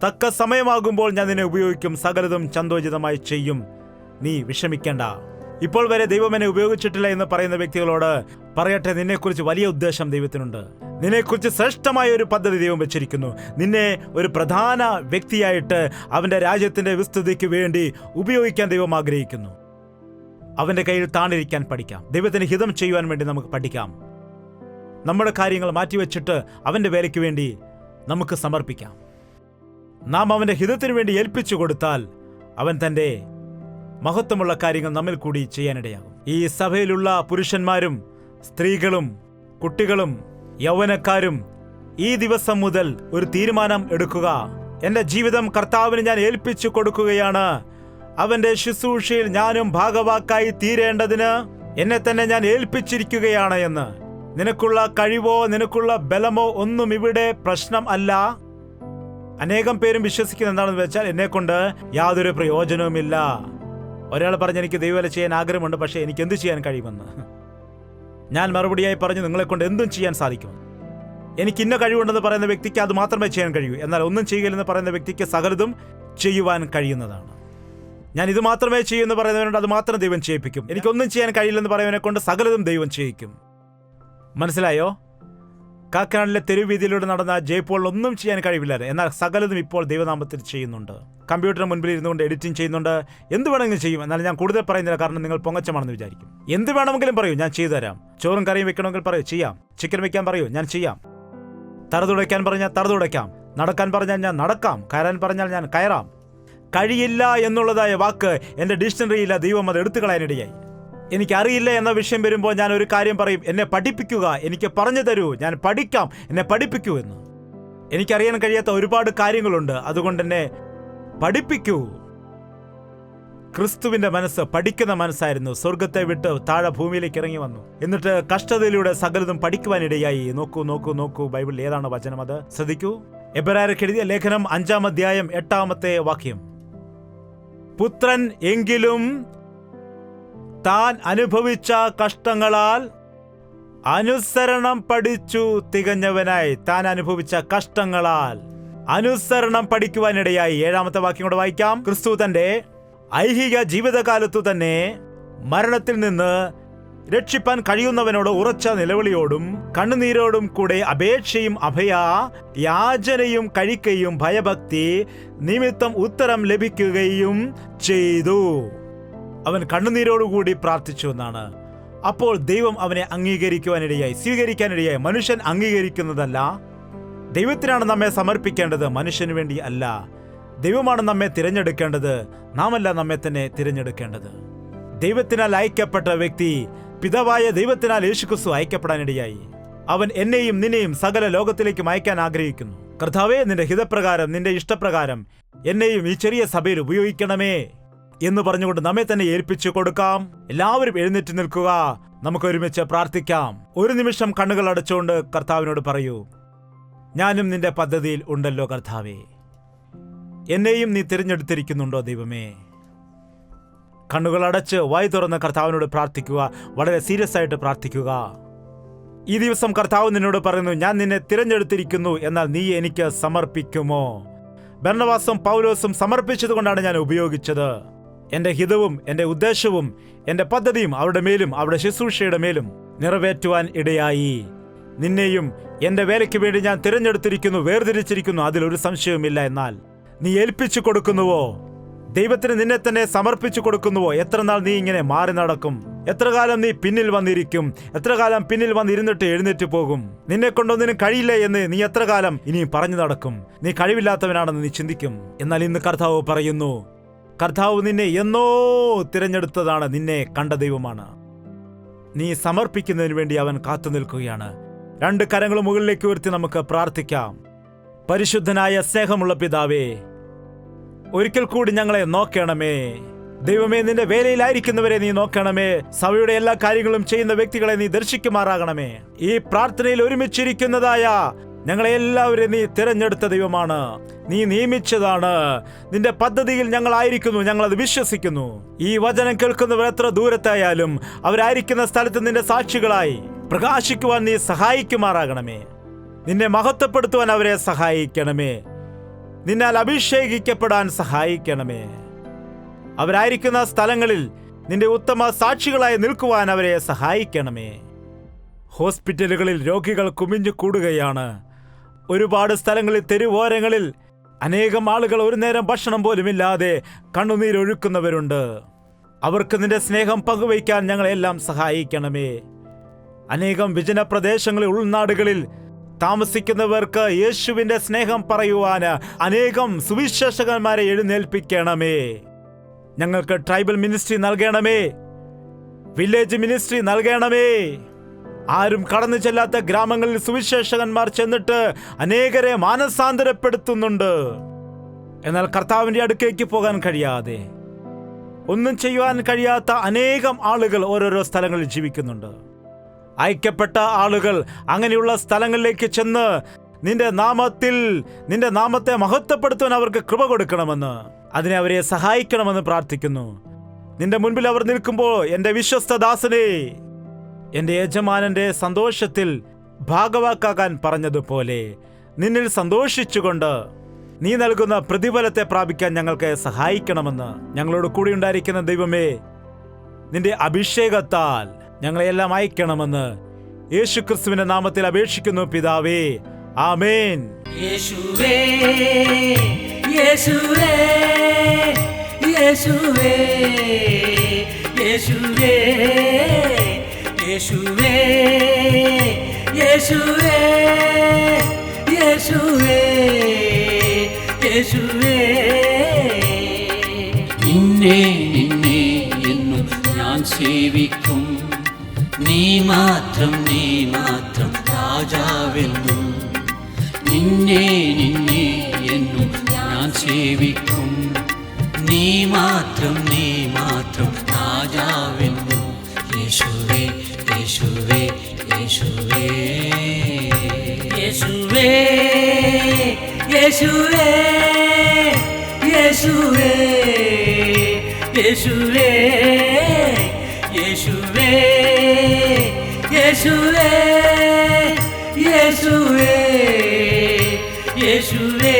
തക്ക സമയമാകുമ്പോൾ ഞാൻ നിന്നെ ഉപയോഗിക്കും, സകലതും ചന്തോചിതമായി ചെയ്യും. നീ വിഷമിക്കേണ്ട. ഇപ്പോൾ വരെ ദൈവം എന്നെ ഉപയോഗിച്ചിട്ടില്ല എന്ന് പറയുന്ന വ്യക്തികളോട് പറയട്ടെ, നിന്നെക്കുറിച്ച് വലിയ ഉദ്ദേശം ദൈവത്തിനുണ്ട്. നിന്നെക്കുറിച്ച് ശ്രേഷ്ഠമായ ഒരു പദ്ധതി ദൈവം വെച്ചിരിക്കുന്നു. നിന്നെ ഒരു പ്രധാന വ്യക്തിയായിട്ട് അവന്റെ രാജ്യത്തിന്റെ വിസ്തൃതിക്ക് വേണ്ടി ഉപയോഗിക്കാൻ ദൈവം ആഗ്രഹിക്കുന്നു. അവന്റെ കയ്യിൽ താണിരിക്കാൻ പഠിക്കാം. ദൈവത്തിന് ഹിതം ചെയ്യുവാൻ വേണ്ടി നമുക്ക് പഠിക്കാം. നമ്മുടെ കാര്യങ്ങൾ മാറ്റിവെച്ചിട്ട് അവന്റെ വേലയ്ക്ക് വേണ്ടി നമുക്ക് സമർപ്പിക്കാം. നാം അവന്റെ ഹിതത്തിന് വേണ്ടി ഏൽപ്പിച്ചു കൊടുത്താൽ അവൻ തന്റെ മഹത്വമുള്ള കാര്യങ്ങൾ നമ്മിൽ കൂടി ചെയ്യാനിടയാകും. ഈ സഭയിലുള്ള പുരുഷന്മാരും സ്ത്രീകളും കുട്ടികളും യൗവനക്കാരും ഈ ദിവസം മുതൽ ഒരു തീരുമാനം എടുക്കുക. എന്റെ ജീവിതം കർത്താവിന് ഞാൻ ഏൽപ്പിച്ചു കൊടുക്കുകയാണ്. അവന്റെ ശുശ്രൂഷയിൽ ഞാനും ഭാഗവാക്കായി തീരേണ്ടതിന് എന്നെ തന്നെ ഞാൻ ഏൽപ്പിച്ചിരിക്കുകയാണ് എന്ന്. നിനക്കുള്ള കഴിവോ നിനക്കുള്ള ബലമോ ഒന്നും ഇവിടെ പ്രശ്നം അല്ല. അനേകം പേരും വിശ്വസിക്കുന്ന എന്താണെന്ന് വെച്ചാൽ എന്നെക്കൊണ്ട് യാതൊരു പ്രയോജനവുമില്ല. ഒരാൾ പറഞ്ഞ് എനിക്ക് ദൈവവേല ചെയ്യാൻ ആഗ്രഹമുണ്ട്, പക്ഷേ എനിക്ക് എന്ത് ചെയ്യാൻ കഴിയുമെന്ന്. ഞാൻ മറുപടിയായി പറഞ്ഞു, നിങ്ങളെക്കൊണ്ട് എന്തും ചെയ്യാൻ സാധിക്കും. എനിക്ക് ഇന്ന കഴിവുണ്ടെന്ന് പറയുന്ന വ്യക്തിക്ക് അത് മാത്രമേ ചെയ്യാൻ കഴിയൂ. എന്നാൽ ഒന്നും ചെയ്യുകയില്ലെന്ന് പറയുന്ന വ്യക്തിക്ക് സകലതും ചെയ്യുവാൻ കഴിയുന്നതാണ്. ഞാൻ ഇത് മാത്രമേ ചെയ്യൂ എന്ന് പറയുന്നവരുണ്ട്, അത് മാത്രം ദൈവം ചെയ്യിപ്പിക്കും. എനിക്കൊന്നും ചെയ്യാൻ കഴിയില്ലെന്ന് പറയുന്നവനെ കൊണ്ട് സകലതും ദൈവം ചെയ്യിക്കും. മനസ്സിലായോ? കാക്കനാടിലെ തെരുവീതിയിലൂടെ നടന്ന ജയ്പോൾ ഒന്നും ചെയ്യാൻ കഴിവില്ലായിരുന്നു, എന്നാൽ സകലതും ഇപ്പോൾ ദൈവനാമത്തിൽ ചെയ്യുന്നുണ്ട്. കമ്പ്യൂട്ടറിന് മുൻപിൽ ഇരുന്നുകൊണ്ട് എഡിറ്റിംഗ് ചെയ്യുന്നുണ്ട്. എന്ത് വേണമെങ്കിലും ചെയ്യും. എന്നാൽ ഞാൻ കൂടുതൽ പറയുന്നില്ല, കാരണം നിങ്ങൾ പൊങ്ങച്ചമാണെന്ന് വിചാരിക്കും. എന്ത് വേണമെങ്കിലും പറയൂ, ഞാൻ ചെയ്തു തരാം. ചോറും കറിയും വെക്കണമെങ്കിൽ പറയൂ, ചെയ്യാം. ചിക്കൻ വെക്കാൻ പറയൂ, ഞാൻ ചെയ്യാം. തറ തുടയ്ക്കാൻ പറഞ്ഞാൽ തറ തുടയ്ക്കാം. നടക്കാൻ പറഞ്ഞാൽ ഞാൻ നടക്കാം. കയറാൻ പറഞ്ഞാൽ ഞാൻ കയറാം. കഴിയില്ല എന്നുള്ളതായ വാക്ക് എൻ്റെ ഡിക്ഷണറിയില്ല. ദൈവം അത് എടുത്തു കളയാനിടയായി. എനിക്കറിയില്ല എന്ന വിഷയം വരുമ്പോൾ ഞാൻ ഒരു കാര്യം പറയും, എന്നെ പഠിപ്പിക്കുക, എനിക്ക് പറഞ്ഞു തരൂ, ഞാൻ പഠിക്കാം, എന്നെ പഠിപ്പിക്കൂ എന്ന്. എനിക്കറിയാൻ കഴിയാത്ത ഒരുപാട് കാര്യങ്ങളുണ്ട്, അതുകൊണ്ട് എന്നെ പഠിപ്പിക്കൂ. ക്രിസ്തുവിന്റെ മനസ്സ് പഠിക്കുന്ന മനസ്സായിരുന്നു. സ്വർഗത്തെ വിട്ട് താഴെ ഭൂമിയിലേക്ക് ഇറങ്ങി വന്നു. എന്നിട്ട് കഷ്ടതയിലൂടെ സകലതും പഠിക്കുവാനിടയായി. നോക്കൂ നോക്കൂ നോക്കൂ, ബൈബിളിൽ ഏതാണ് വചനം? അത് ശ്രദ്ധിക്കൂ. എബ്രായർക്ക് എഴുതിയ ലേഖനം 5-ാം അധ്യായം 8-ാമത്തെ വാക്യം. പുത്രൻ എങ്കിലും താൻ അനുഭവിച്ച കഷ്ടങ്ങളാൽ അനുസരണം പഠിച്ചു തികഞ്ഞവനായി. താൻ അനുഭവിച്ച കഷ്ടങ്ങളാൽ അനുസരണം പഠിക്കുവാനിടയായി. 7-ാമത്തെ വാക്യം കൂടെ വായിക്കാം. ക്രിസ്തു തന്റെ ഐഹിക ജീവിതകാലത്തു തന്നെ മരണത്തിൽ നിന്ന് രക്ഷിപ്പാൻ കഴിയുന്നവനോട് ഉറച്ച നിലവിളിയോടും കണ്ണുനീരോടും കൂടെ അപേക്ഷയും യാചനയും കഴിക്കുകയും ഭയഭക്തി നിമിത്തം ഉത്തരം ലഭിക്കുകയും ചെയ്തു. അവൻ കണ്ണുനീരോടുകൂടി പ്രാർത്ഥിച്ചു എന്നാണ്. അപ്പോൾ ദൈവം അവനെ അംഗീകരിക്കുവാനിടയായി, സ്വീകരിക്കാനിടയായി. മനുഷ്യൻ അംഗീകരിക്കുന്നതല്ല, ദൈവത്തിനാണ് നമ്മെ സമർപ്പിക്കേണ്ടത്, മനുഷ്യന് വേണ്ടി അല്ല. ദൈവമാണ് നമ്മെ തിരഞ്ഞെടുക്കേണ്ടത്, നാമല്ല നമ്മെ തന്നെ തിരഞ്ഞെടുക്കേണ്ടത്. ദൈവത്തിനാൽ അയക്കപ്പെട്ട വ്യക്തി പിതാവായ ദൈവത്തിനാൽ യേശുക്രിസ്തു അയക്കപ്പെടാനിടയായി. അവൻ എന്നെയും നിന്നെയും സകല ലോകത്തിലേക്കും അയക്കാൻ ആഗ്രഹിക്കുന്നു. കർത്താവേ, നിന്റെ ഹിതപ്രകാരം നിന്റെ ഇഷ്ടപ്രകാരം എന്നെയും ഈ ചെറിയ സഭയിൽ ഉപയോഗിക്കണമേ എന്ന് പറഞ്ഞുകൊണ്ട് നമ്മെ തന്നെ ഏൽപ്പിച്ചു കൊടുക്കാം. എല്ലാവരും എഴുന്നേറ്റ് നിൽക്കുക, നമുക്ക് ഒരുമിച്ച് പ്രാർത്ഥിക്കാം. ഒരു നിമിഷം കണ്ണുകൾ അടച്ചുകൊണ്ട് കർത്താവിനോട് പറയൂ, ഞാനും നിന്റെ പദ്ധതിയിൽ ഉണ്ടല്ലോ കർത്താവേ, എന്നെയും നീ തിരഞ്ഞെടുത്തിരിക്കുന്നുണ്ടോ ദൈവമേ? കണ്ണുകൾ അടച്ച് വായി തുറന്ന് കർത്താവിനോട് പ്രാർത്ഥിക്കുക. വളരെ സീരിയസ് ആയിട്ട് പ്രാർത്ഥിക്കുക. ഈ ദിവസം കർത്താവ് നിന്നോട് പറയുന്നു, ഞാൻ നിന്നെ തിരഞ്ഞെടുത്തിരിക്കുന്നു, എന്നാൽ നീ എനിക്ക് സമർപ്പിക്കുമോ? ബർന്നബാസും പൗലോസും സമർപ്പിച്ചതുകൊണ്ടാണ് ഞാൻ ഉപയോഗിച്ചത്. എന്റെ ഹിതവും എന്റെ ഉദ്ദേശവും എന്റെ പദ്ധതിയും അവരുടെ മേലും അവരുടെ ശുശ്രൂഷയുടെ മേലും നിറവേറ്റുവാൻ ഇടയായി. നിന്നെയും എന്റെ വേലയ്ക്ക് വേണ്ടി ഞാൻ തിരഞ്ഞെടുത്തിരിക്കുന്നു, വേർതിരിച്ചിരിക്കുന്നു, അതിലൊരു സംശയവുമില്ല. എന്നാൽ നീ ഏൽപ്പിച്ചു കൊടുക്കുന്നുവോ? ദൈവത്തിന് നിന്നെ തന്നെ സമർപ്പിച്ചു കൊടുക്കുന്നുവോ? എത്ര നാൾ നീ ഇങ്ങനെ മാറി നടക്കും? എത്ര കാലം നീ പിന്നിൽ വന്നിരിക്കും? എത്ര കാലം പിന്നിൽ വന്നിരുന്നിട്ട് എഴുന്നേറ്റ് പോകും? നിന്നെ കൊണ്ടൊന്നിനും കഴിയില്ല എന്ന് നീ എത്ര കാലം ഇനിയും പറഞ്ഞു നടക്കും? നീ കഴിവില്ലാത്തവനാണെന്ന് നീ ചിന്തിക്കും. എന്നാൽ ഇന്ന് കർത്താവ് പറയുന്നു, കർത്താവ് നിന്നെ എന്നോ തിരഞ്ഞെടുത്തതാണ്, നിന്നെ കണ്ട ദൈവമാണ്. നീ സമർപ്പിക്കുന്നതിന് വേണ്ടി അവൻ കാത്തു നിൽക്കുകയാണ്. 2 കരങ്ങൾ മുകളിലേക്ക് ഉയർത്തി നമുക്ക് പ്രാർത്ഥിക്കാം. പരിശുദ്ധനായ സ്നേഹമുള്ള പിതാവേ, ഒരിക്കൽ കൂടി ഞങ്ങളെ നോക്കണമേ ദൈവമേ. നിന്റെ വേലയിലായിരിക്കുന്നവരെ നീ നോക്കണമേ. സഭയുടെ എല്ലാ കാര്യങ്ങളും ചെയ്യുന്ന വ്യക്തികളെ നീ ദർശിക്കുമാറാകണമേ. ഈ പ്രാർത്ഥനയിൽ ഒരുമിച്ചിരിക്കുന്നതായ ഞങ്ങളെ എല്ലാവരെയും നീ തിരഞ്ഞെടുത്ത ദൈവമാണ്, നീ നിയമിച്ചതാണ്. നിന്റെ പദ്ധതിയിൽ ഞങ്ങളായിരിക്കുന്നു, ഞങ്ങളത് വിശ്വസിക്കുന്നു. ഈ വചനം കേൾക്കുന്നവർ എത്ര ദൂരത്തായാലും അവരായിരിക്കുന്ന സ്ഥലത്ത് നിന്റെ സാക്ഷികളായി പ്രകാശിക്കുവാൻ നീ സഹായിക്കുമാറാകണമേ. നിന്നെ മഹത്വപ്പെടുത്തുവാൻ അവരെ സഹായിക്കണമേ. നിന്നാൽ അഭിഷേകിക്കപ്പെടാൻ സഹായിക്കണമേ. അവരായിരിക്കുന്ന സ്ഥലങ്ങളിൽ നിന്റെ ഉത്തമ സാക്ഷികളായി നിൽക്കുവാൻ അവരെ സഹായിക്കണമേ. ഹോസ്പിറ്റലുകളിൽ രോഗികൾ കുമിഞ്ഞു കൂടുകയാണ്. ഒരുപാട് സ്ഥലങ്ങളിൽ തെരുവോരങ്ങളിൽ അനേകം ആളുകൾ ഒരു നേരം ഭക്ഷണം പോലുമില്ലാതെ കണ്ണുനീരൊഴുക്കുന്നവരുണ്ട്. അവർക്ക് നിന്റെ സ്നേഹം പങ്കുവയ്ക്കാൻ ഞങ്ങളെല്ലാം സഹായിക്കണമേ. അനേകം വിജന പ്രദേശങ്ങളിൽ, ഉൾനാടുകളിൽ താമസിക്കുന്നവർക്ക് യേശുവിന്റെ സ്നേഹം പറയുവാന് അനേകം സുവിശേഷകന്മാരെ എഴുന്നേൽപ്പിക്കണമേ. ഞങ്ങൾക്ക് ട്രൈബൽ മിനിസ്ട്രി നൽകണമേ, വില്ലേജ് മിനിസ്ട്രി നൽകണമേ. ആരും കടന്നു ചെല്ലാത്ത ഗ്രാമങ്ങളിൽ സുവിശേഷകന്മാർ ചെന്നിട്ട് അനേകരെ മാനസാന്തരപ്പെടുത്തുന്നുണ്ട്. എന്നാൽ കർത്താവിൻ്റെ അടുക്കേക്ക് പോകാൻ കഴിയാതെ, ഒന്നും ചെയ്യുവാൻ കഴിയാത്ത അനേകം ആളുകൾ ഓരോരോ സ്ഥലങ്ങളിൽ ജീവിക്കുന്നുണ്ട്. അയക്കപ്പെട്ട ആളുകൾ അങ്ങനെയുള്ള സ്ഥലങ്ങളിലേക്ക് ചെന്ന് നിന്റെ നാമത്തെ മഹത്വപ്പെടുത്തുവാൻ അവർക്ക് കൃപ കൊടുക്കണമെന്ന്, അതിനെ അവരെ സഹായിക്കണമെന്ന് പ്രാർത്ഥിക്കുന്നു. നിന്റെ മുൻപിൽ അവർ നിൽക്കുമ്പോൾ എൻ്റെ വിശ്വസ്തദാസനെ, എൻ്റെ യജമാനന്റെ സന്തോഷത്തിൽ ഭാഗവാക്കാകാൻ പറഞ്ഞതുപോലെ നിന്നിൽ സന്തോഷിച്ചുകൊണ്ട് നീ നൽകുന്ന പ്രതിഫലത്തെ പ്രാപിക്കാൻ ഞങ്ങൾക്ക് സഹായിക്കണമെന്ന് ഞങ്ങളോട് കൂടി ഉണ്ടായിരിക്കുന്ന ദൈവമേ, നിന്റെ അഭിഷേകത്താൽ ഞങ്ങളെല്ലാം അയക്കണമെന്ന് യേശുക്രിസ്തുവിന്റെ നാമത്തിൽ അപേക്ഷിക്കുന്നു പിതാവേ. ആമേൻ. യേശുവേ യേശുവേ യേശുവേ യേശുവേ യേശുവേ യേശുവേ യേശുവേ യേശുവേ. നിന്നെ നിന്നെ എന്നും ഞാൻ സേവിക്കും, നീ മാത്രം രാജാവെന്നും. നിന്നെ നിന്നെ എന്നും ഞാൻ സേവിക്കും, നീ മാത്രം രാജാവെന്നും. യേശുവേ യേശുവേ യേശുവേ യേശുവേ യേശുവേ യേശുവേ യേശുവേ യേശുവേ യേശുവേ യേശുവേ യേശുവേ.